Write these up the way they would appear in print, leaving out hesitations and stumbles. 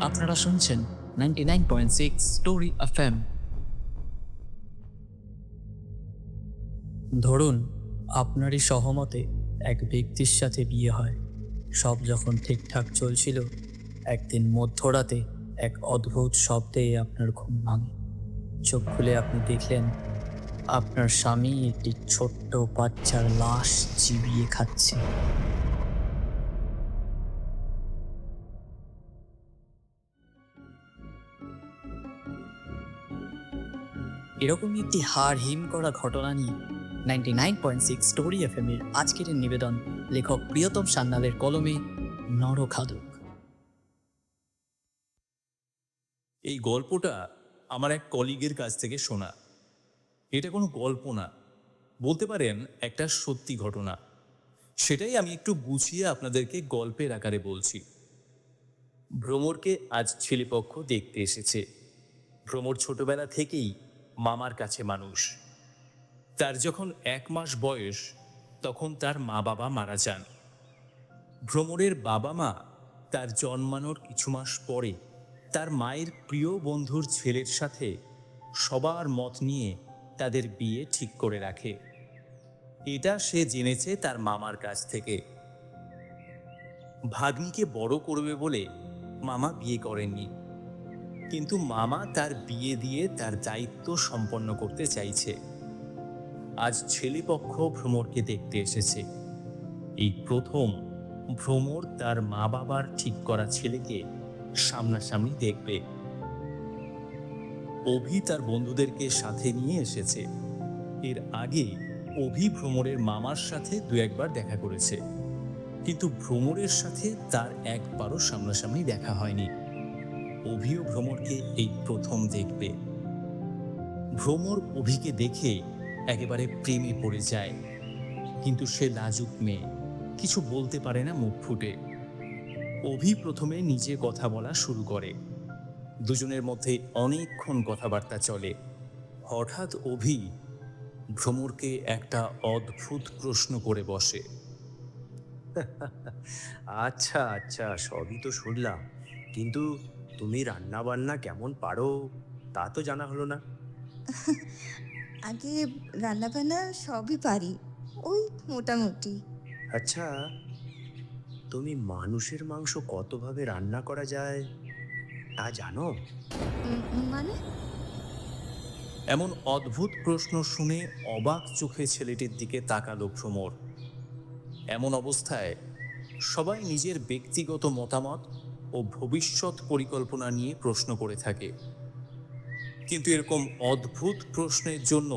আপনারা শুনছেন 99.6 story FM. ধরুন, আপনারই সহমতে এক ব্যক্তির সাথে বিয়ে হয়। সব যখন ঠিকঠাক চলছিল, একদিন মধ্যরাতে এক অদ্ভুত শব্দে আপনার ঘুম ভাঙে। চোখ খুলে আপনি দেখলেন আপনার স্বামী একটি ছোট্ট বাচ্চার লাশ চিবিয়ে খাচ্ছে। এরকমই একটি হাড় হিম করা ঘটনা নিয়ে 99.6 স্টোরি এফএম এর আজকের এই নিবেদন লেখক প্রিয়তম সান্যালের কলমে নরখাদক। এই গল্পটা আমার এক কলিগের কাছ থেকে শোনা। এটা কোনো গল্প না, বলতে পারেন একটা সত্যি ঘটনা। সেটাই আমি একটু গুছিয়ে আপনাদেরকে গল্পের আকারে বলছি। ভ্রমরকে আজ ছেলেপক্ষ দেখতে এসেছে। ভ্রমর ছোটবেলা থেকেই মামার কাছে মানুষ। তার যখন 1 মাস বয়স, তখন তার মা বাবা মারা যান। ভ্রমরের বাবা মা তার জন্মানোর কিছু মাস পরে তার মায়ের প্রিয় বন্ধুর ছেলের সাথে সবার মত নিয়ে তাদের বিয়ে ঠিক করে রাখে। এটা সে জেনেছে তার মামার কাছ থেকে। ভাগ্নিকে বড় করবে বলে মামা বিয়ে করেননি, কিন্তু মামা তার বিয়ে দিয়ে তার দায়িত্ব সম্পন্ন করতে চাইছে। আজ ছেলেপক্ষ ভ্রমরকে দেখতে এসেছে। এই প্রথম ভ্রমর তার মা বাবার ঠিক করা ছেলেকে সামনাসামনি দেখবে। অভি তার বন্ধুদেরকে সাথে নিয়ে এসেছে। এর আগে অভি ভ্রমরের মামার সাথে 2-1 বার দেখা করেছে, কিন্তু ভ্রমরের সাথে তার একবারও সামনাসামনি দেখা হয়নি। অভিও ভ্রমরকে এই প্রথম দেখবে। ভ্রমর অভিকে দেখে একেবারে প্রেমে পড়ে যায়, কিন্তু সে লাজুক মেয়ে, কিছু বলতে পারে না মুখ ফুটে। অভি প্রথমে নিজে কথা বলা শুরু করে। দুজনের মধ্যে অনেকক্ষণ কথাবার্তা চলে। হঠাৎ অভি ভ্রমরকে একটা অদ্ভুত প্রশ্ন করে বসে। আচ্ছা আচ্ছা, সবই তো শুনলাম, কিন্তু তুমি রান্না বান্না কেমন পারো তা তো জানা হলো না। আগে রান্নাবান্না সবই পারি, ওই মোটামুটি। আচ্ছা, তুমি মানুষের মাংস কতভাবে রান্না করা যায় তা জানো? মানে? এমন অদ্ভুত প্রশ্ন শুনে অবাক চোখে ছেলেটির দিকে তাকালো ভ্রমর। এমন অবস্থায় সবাই নিজের ব্যক্তিগত মতামত ও ভবিষ্যৎ পরিকল্পনা নিয়ে প্রশ্ন করে থাকে, কিন্তু এরকম অদ্ভুত প্রশ্নের জন্য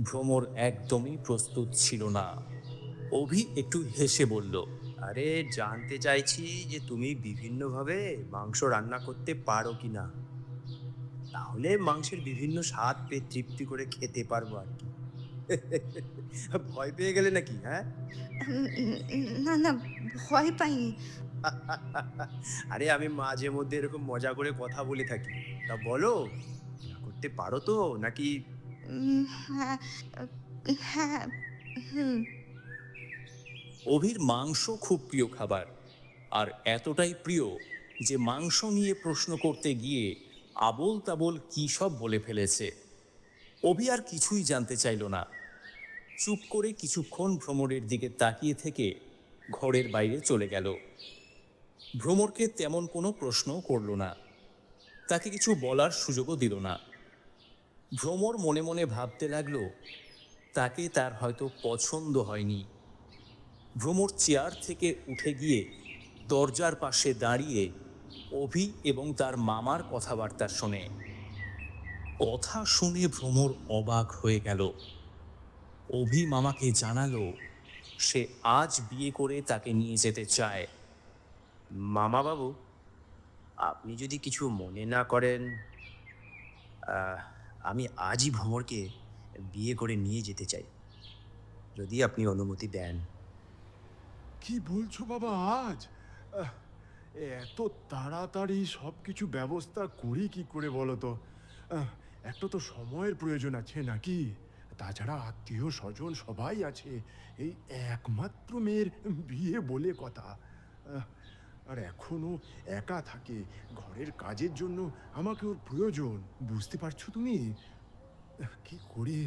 ভ্রমর একদমই প্রস্তুত ছিল না। অভি একটু হেসে বলল, আরে, জানতে চাইছি যে তুমি বিভিন্নভাবে মাংস রান্না করতে পারো কিনা, তাহলে মাংসের বিভিন্ন স্বাদ পেয়ে তৃপ্তি করে খেতে পারবো আর কি। ভয় পেয়ে গেলে নাকি, হ্যাঁ? না না, ভয় পাইনি। আরে, আমি মাঝে মধ্যে এরকম মজা করে কথা বলে থাকি। তা বলো, না করতে পারো তো নাকি? হ্যাঁ, হ্যাঁ, হুম। অভির মাংস খুব প্রিয় খাবার, আর এতটাই প্রিয় যে মাংস নিয়ে প্রশ্ন করতে গিয়ে আবোল তাবোল কী সব বলে ফেলেছে। অভি আর কিছুই জানতে চাইল না। চুপ করে কিছুক্ষণ ভ্রমরের দিকে তাকিয়ে থেকে ঘরের বাইরে চলে গেল। ভ্রমরকে তেমন কোনো প্রশ্নও করল না, তাকে কিছু বলার সুযোগও দিল না। ভ্রমর মনে মনে ভাবতে লাগলো, তাকে তার হয়তো পছন্দ হয়নি। ভ্রমর চেয়ার থেকে উঠে গিয়ে দরজার পাশে দাঁড়িয়ে অভি এবং তার মামার কথাবার্তা শোনে। কথা শুনে ভ্রমর অবাক হয়ে গেল। অভি মামাকে জানালো সে আজ বিয়ে করে তাকে নিয়ে যেতে চায়। মামা বাবু, আপনি যদি কিছু মনে না করেন, আহ, আমি আজই ভ্রমরকে বিয়ে করে নিয়ে যেতে চাই, যদি আপনি অনুমতি দেন। কি বলছো বাবা আজ? আহ, এত তাড়াতাড়ি সব কিছু ব্যবস্থা করি কি করে বলো তো? আহ, একটা তো সময়ের প্রয়োজন আছে নাকি? তাছাড়া আত্মীয় স্বজন সবাই আছে। এই একমাত্র মেয়ের বিয়ে বলে কথা। আহ, আর এখনো একা থাকে। ঘরের কাজের জন্য আমাকে ওর প্রয়োজন, বুঝতে পারছো তুমি? কি করি?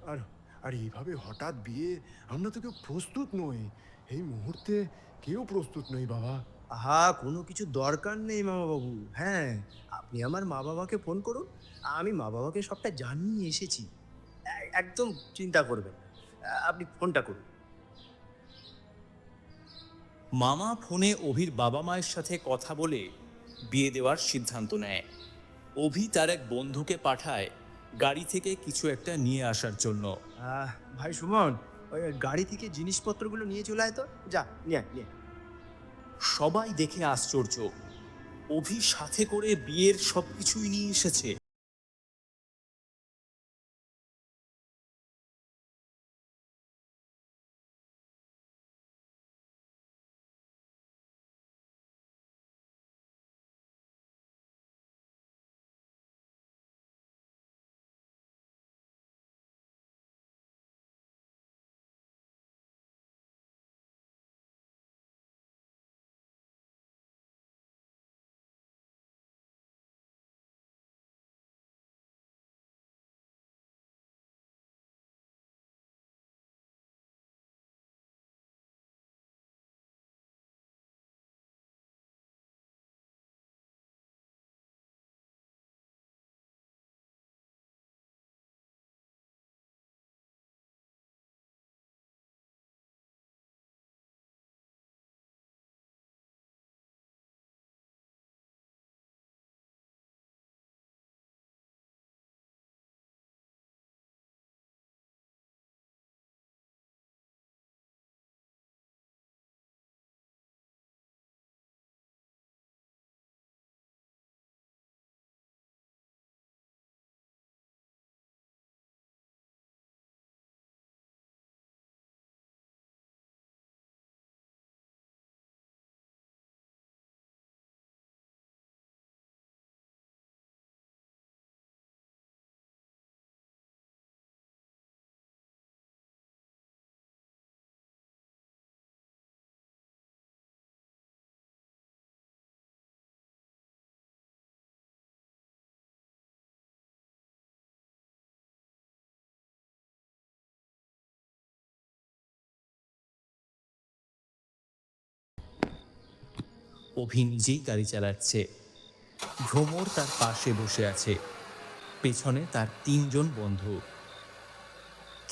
আর আর এইভাবে হঠাৎ বিয়ে, আমরা তো কেউ প্রস্তুত নই। এই মুহূর্তে কেউ প্রস্তুত নই বাবা। আহা, কোনো কিছু দরকার নেই মামাবাবু। হ্যাঁ, আপনি আমার মা বাবাকে ফোন করুন, আমি মা বাবাকে সবটা জানিয়ে এসেছি। একদম চিন্তা করবেন না। আপনি ফোনটা করুন। মামা ফোনে অভির বাবা মায়ের সাথে কথা বলে বিয়ে দেওয়ার সিদ্ধান্ত নেয়। অভি তার এক বন্ধুকে পাঠায় গাড়ি থেকে কিছু একটা নিয়ে আসার জন্য। ভাই সুমন, ওই গাড়ি থেকে জিনিসপত্রগুলো নিয়ে চলে আয় তো। যা, নিয়ে আয়, নিয়ে আয়। সবাই দেখে আশ্চর্য, অভি সাথে করে বিয়ের সবকিছুই নিয়ে এসেছে। অভি নিজেই গাড়ি চালাচ্ছে, ভ্রমর তার পাশে বসে আছে, পেছনে তার 3জন বন্ধু।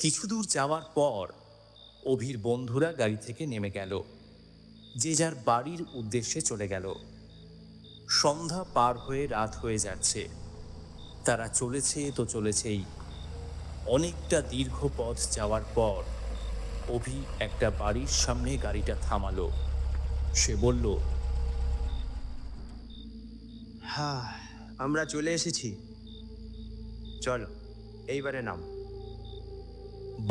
কিছু দূর যাওয়ার পর অভির বন্ধুরা গাড়ি থেকে নেমে গেল, যে যার বাড়ির উদ্দেশ্যে চলে গেল। সন্ধ্যা পার হয়ে রাত হয়ে যাচ্ছে, তারা চলেছে তো চলেছেই। অনেকটা দীর্ঘ পথ যাওয়ার পর অভি একটা বাড়ির সামনে গাড়িটা থামালো। সে বলল, হ্যাঁ, আমরা চলে এসেছি। চলো, এইবারে নাম।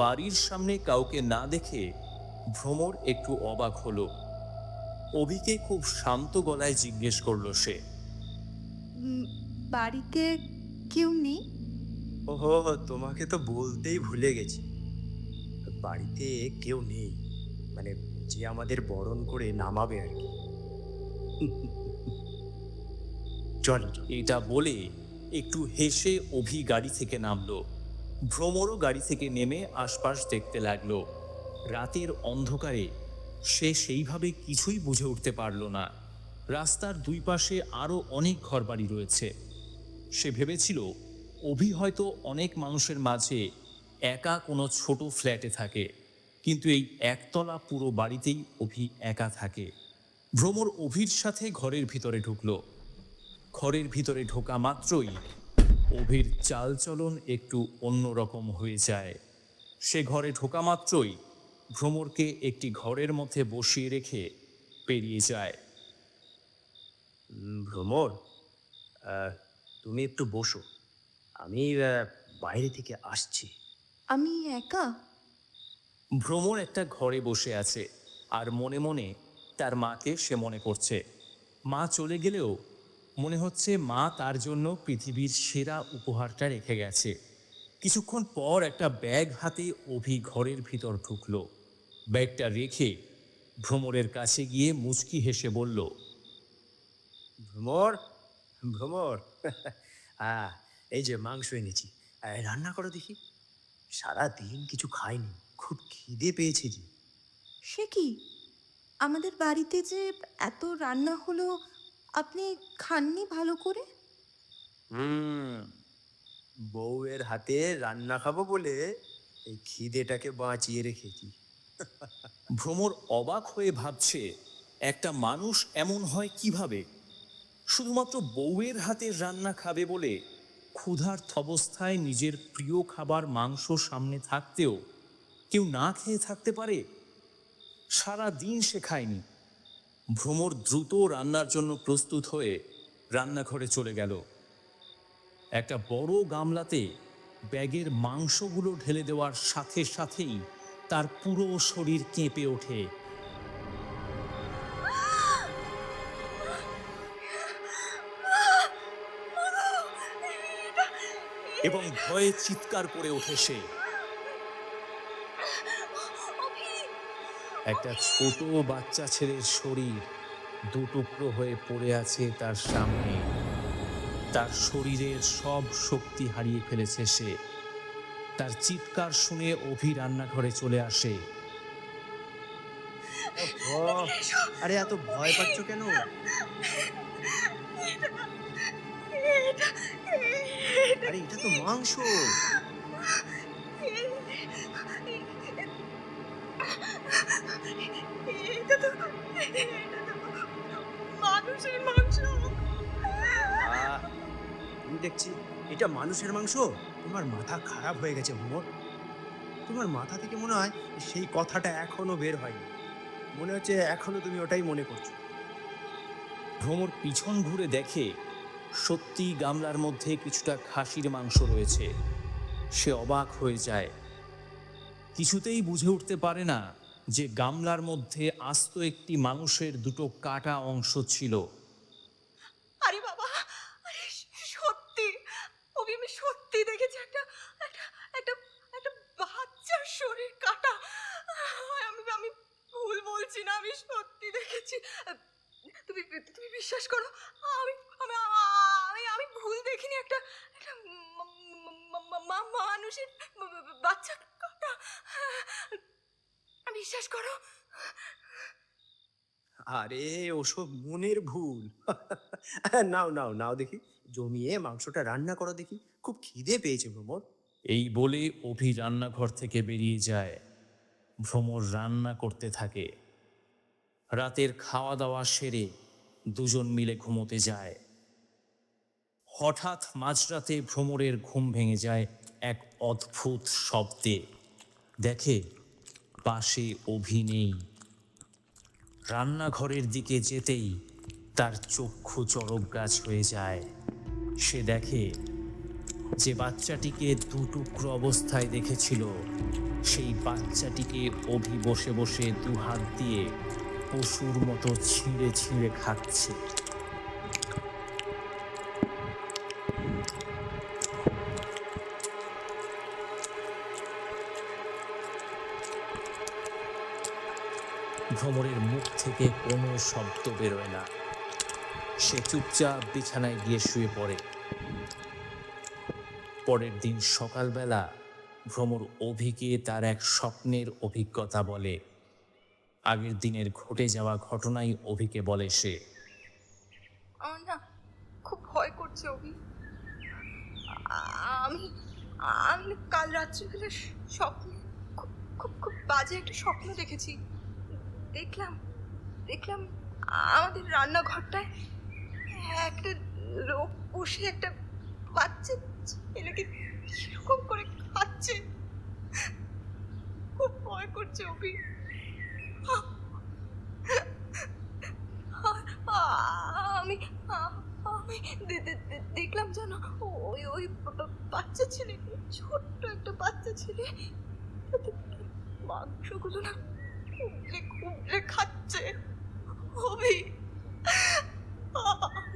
বাড়ির সামনে কাউকে না দেখে ভ্রমর একটু অবাক হলো। অভিকে খুব শান্ত গলায় জিজ্ঞেস করলো সে। বাড়িতে কেউ নেই? ওহো, তোমাকে তো বলতেই ভুলে গেছি। বাড়িতে কেউ নেই, মানে যে আমাদের বরণ করে নামাবে আর কি। চলো চলো। এটা বলে একটু হেসে অভি গাড়ি থেকে নামলো। ভ্রমরও গাড়ি থেকে নেমে আশপাশ দেখতে লাগলো। রাতের অন্ধকারে সে সেইভাবে কিছুই বুঝে উঠতে পারল না। রাস্তার দুই পাশে আরো অনেক ঘরবাড়ি রয়েছে। সে ভেবেছিল অভি হয়তো অনেক মানুষের মাঝে একা কোনো ছোট ফ্ল্যাটে থাকে, কিন্তু এই একতলা পুরো বাড়িতেই অভি একা থাকে। ভ্রমর অভির সাথে ঘরের ভিতরে ঢুকলো। ঘরের ভিতরে ঢোকা মাত্রই অভির চালচলন একটু অন্যরকম হয়ে যায়। সে ঘরে ঢোকা মাত্রই ভ্রমরকে একটি ঘরের মধ্যে বসিয়ে রেখে পেরিয়ে যায়। ভ্রমর, তুমি একটু বসো, আমি বাইরে থেকে আসছি। আমি একা? ভ্রমর একটা ঘরে বসে আছে আর মনে মনে তার মাকে সে মনে করছে। মা চলে গেলেও মনে হচ্ছে মা তার জন্য পৃথিবীর সেরা উপহারটা রেখে গেছে। কিছুক্ষণ পর একটা ব্যাগ হাতে অভি ঘরের ভিতর ঢুকলো। ব্যাগটা রেখে ভ্রমরের কাছে গিয়ে মুচকি হেসে বলল, ভ্রমর, ভ্রমর। হ্যাঁ, এই যে মাংস এনেছি, রান্না করো দেখি। সারা দিন কিছু খাইনি, খুব খিদে পেয়েছে যে। সে কি, আমাদের বাড়িতে যে এত রান্না হলো, আপনি খাননি ভালো করে? হুম, বউয়ের হাতে রান্না খাবো বলে এই খিদেটাকে বাঁচিয়ে রেখেছি। ভ্রমর অবাক হয়ে ভাবছে, একটা মানুষ এমন হয় কিভাবে? শুধুমাত্র বউয়ের হাতের রান্না খাবে বলে ক্ষুধার্ত অবস্থায় নিজের প্রিয় খাবার মাংস সামনে থাকতেও কেউ না খেয়ে থাকতে পারে? সারা দিন সে খায়নি। ভ্রমর দ্রুত রান্নার জন্য প্রস্তুত হয়ে রান্নাঘরে চলে গেল। একটা বড় গামলাতে ব্যাগের মাংসগুলো ঢেলে দেওয়ার সাথে সাথেই তার পুরো শরীর কেঁপে ওঠে এবং ভয়ে চিৎকার করে ওঠে সে। একটা ছোট বাচ্চা ছেলের শরীর দুটুকরো হয়ে পড়ে আছে তার সামনে। তার শরীরের সব শক্তি হারিয়ে ফেলেছে সে। তার চিৎকার শুনে অভি রান্নাঘরে চলে আসে। আরে এত ভয় পাচ্ছ কেন? আরে এটা তো মাংস। মানুষের মাংস। আমি দেখছি এটা মানুষের মাংস। তোমার মাথা খারাপ হয়ে গেছে ভ্রমর। তোমার মাথা থেকে মনে হয় সেই কথাটা এখনো বের হয়নি। মনে হচ্ছে এখনো তুমি ওটাই মনে করছো। ভ্রমর পিছন ঘুরে দেখে সত্যি গামলার মধ্যে কিছুটা খাসির মাংস রয়েছে। সে অবাক হয়ে যায়। কিছুতেই বুঝে উঠতে পারে না যে গামলার মধ্যে আস্ত একটি মানুষের দুটো কাটা অংশ ছিল। আরে বাবা, আরে সত্যি, আমি সত্যি দেখেছি একটা একটা একটা একটা বাচ্চার শরীর কাটা। আমি ভুল বলছি না, আমি সত্যি দেখেছি। তুমি তুমি বিশ্বাস করো, আমি আমি আমি আমি ভুল দেখিনি। একটা একটা মানুষের বাচ্চা কাটা। বিশ্বাস করো। আরে ওসব মনের ভুল। নাও নাও নাও দেখি, জমিয়ে মাংসটা রান্না করো দেখি, খুব খিদে পেয়েছে ভ্রমর। এই বলে অভি রান্নাঘর থেকে বেরিয়ে যায়। ভ্রমর রান্না করতে থাকে। রাতের খাওয়া দাওয়া সেরে দুজন মিলে ঘুমোতে যায়। হঠাৎ মাঝরাতে ভ্রমরের ঘুম ভেঙে যায় এক অদ্ভুত শব্দে। দেখে পাশে অভি নেই। রান্নাঘরের দিকে যেতেই তার চক্ষু চড়ক গাছ হয়ে যায়। সে দেখে যে বাচ্চাটিকে দুটুকরো অবস্থায় দেখেছিল, সেই বাচ্চাটিকে অভি বসে বসে দুহাত দিয়ে পশুর মতো ছিঁড়ে ছিঁড়ে খাচ্ছে। ভ্রমরের মুখ থেকে কোনো শব্দ বেরোয় না। সে চুপচাপ বিছানায় গিয়ে শুয়ে পড়ে। পরের দিন সকালবেলা ভ্রমর অভিকে তার এক স্বপ্নের অভিজ্ঞতা বলে। আগের দিনের ঘটে যাওয়া ঘটনাই অভিকে বলে সে। আমার না খুব ভয় করছে অভি। আমি আমি কাল রাত্রিবেলা স্বপ্নে খুব খুব খুব বাজে একটা স্বপ্ন দেখেছি। দেখলাম দেখলাম আমাদের রান্নাঘরটায় একটা লোক বসে একটা বাচ্চা ছেলেকে কিরকম করে খাচ্ছে। খুব ভয় করছে অভি। আমি আমি দেখলাম যেন ওই ওই বাচ্চা ছেলে, ছোট্ট একটা বাচ্চা ছেলে মাংসগুলো না কুবড়ে কুবড়ে খাচ্ছে। অভি,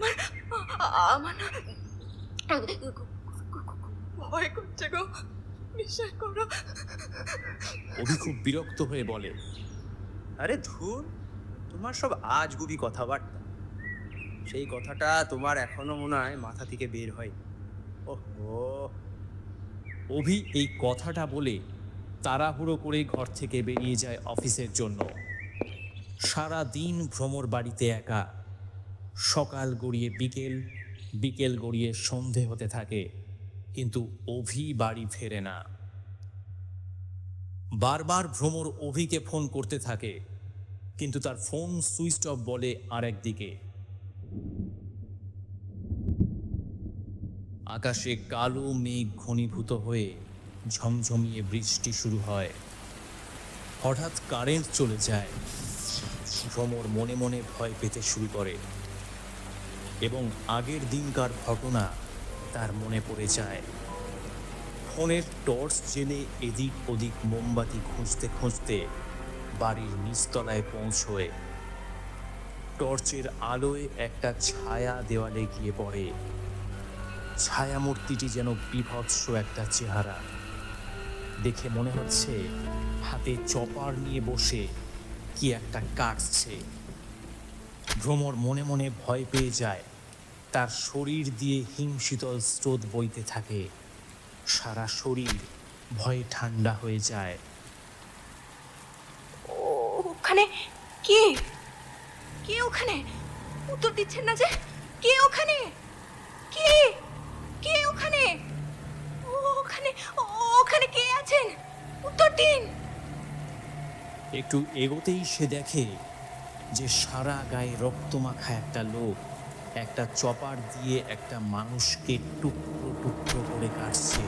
আমার আমার না ভয় করছে গো, বিশ্বাস করো। অভি খুব বিরক্ত হয়ে বলে, আরে ধুর, তোমার সব আজগুবি কথাবার্তা। সেই কথাটা তোমার এখনো মনে হয় মাথা থেকে বের হয়। ওহো। অভি এই কথাটা বলে তাড়াহুড়ো করে ঘর থেকে বেরিয়ে যায় অফিসের জন্য। সারা দিন ভ্রমর বাড়িতে একা। সকাল গড়িয়ে বিকেল, বিকেল গড়িয়ে সন্ধে হতে থাকে, কিন্তু অভি বাড়ি ফেরে না। বারবার ভ্রমর অভিকে ফোন করতে থাকে, কিন্তু তার ফোন সুইচ অফ বলে আরেকদিকে। আকাশে কালো মেঘ ঘনীভূত হয়ে ঝমঝমিয়ে বৃষ্টি শুরু হয়। হঠাৎ কারেন্ট চলে যায়। ভ্রমর মনে মনে ভয় পেতে শুরু করে এবং আগের দিনকার ঘটনা তার মনে পড়ে যায়। ফোনের টর্চ জেলে এদিক ওদিক মোমবাতি খুঁজতে খুঁজতে বাড়ির নিচতলায় পৌঁছয়। টর্চের আলোয় একটা ছায়া দেওয়ালে গিয়ে পড়ে। ছায়ামূর্তিটি যেন বীভৎস একটা চেহারা। দেখে মনে হচ্ছে হাতে চপার নিয়ে বসে কি একটা কাটছে। ভ্রমর মনে মনে ভয় পেয়ে যায়। তার শরীর দিয়ে হিমশীতল স্রোত বইতে থাকে। সারা শরীর ভয়ে ঠান্ডা হয়ে যায়। ওখানে কে? কে ওখানে? উত্তর দিচ্ছেন না যে? কে ওখানে? কে? কে ওখানে? ওখানে ওখানে কে আছেন? উত্তর দিন। একটু এগোতেই সে দেখে যে সারা গায়ে রক্তমাখা একটা লোক একটা চপার দিয়ে একটা মানুষকে টুকরো টুকরো করে কাটছে।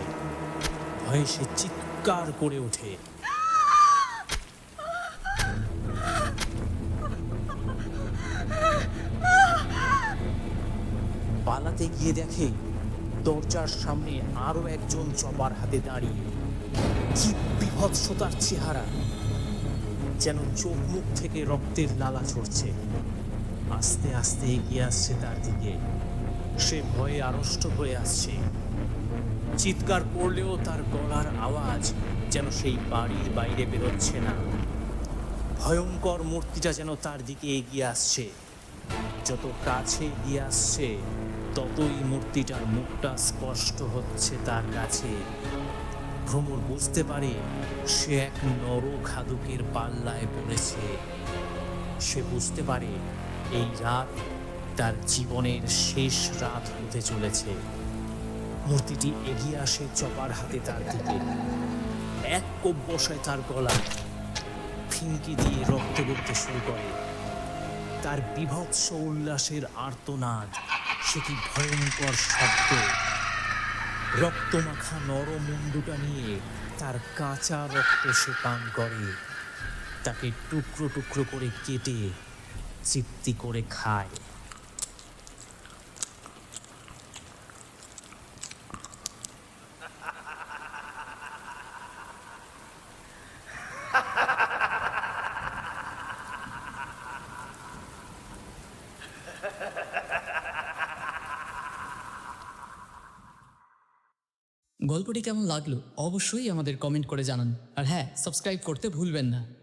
ভয়ে সে চিৎকার করে ওঠে। পালাতে গিয়ে দেখে দরজার সামনে আরো একজন চপার হাতে দাঁড়িয়ে। কি বিভৎসতার চেহারা! যেন চোখ মুখ থেকে রক্তের লালা ঝরছে। আস্তে আস্তে এগিয়ে আসছে তার দিকে। সে ভয়ে আড়ষ্ট হয়ে আসছে। চিৎকার করলেও তার গলার আওয়াজ যেন সেই বাড়ির বাইরে বেরোচ্ছে না। ভয়ঙ্কর মূর্তিটা যেন তার দিকে এগিয়ে আসছে। যত কাছে এগিয়ে আসছে ততই মূর্তিটার মুখটা স্পষ্ট হচ্ছে তার কাছে। ভ্রমর বুঝতে পারে সে এক নরখাদকের পাল্লায় পড়েছে। সে বুঝতে পারে এই রাত তার জীবনের শেষ রাত হতে চলেছে। মূর্তিটি এগিয়ে আসে চপার হাতে তার দিকে। এক কোপ বসায় তার গলায়। ফিনকি দিয়ে রক্ত পড়তে শুরু করে। তার বিভৎস উল্লাসের আর্তনাদ, সে কি ভয়ঙ্কর শব্দ! রক্তমাখা নরমুণ্ডটা নিয়ে তার কাঁচা রক্ত সে পান করে। তাকে টুকরো টুকরো করে কেটে তৃপ্তি করে খায়। গল্পটি কেমন লাগলো অবশ্যই আমাদের কমেন্ট করে জানান। আর হ্যাঁ, সাবস্ক্রাইব করতে ভুলবেন না।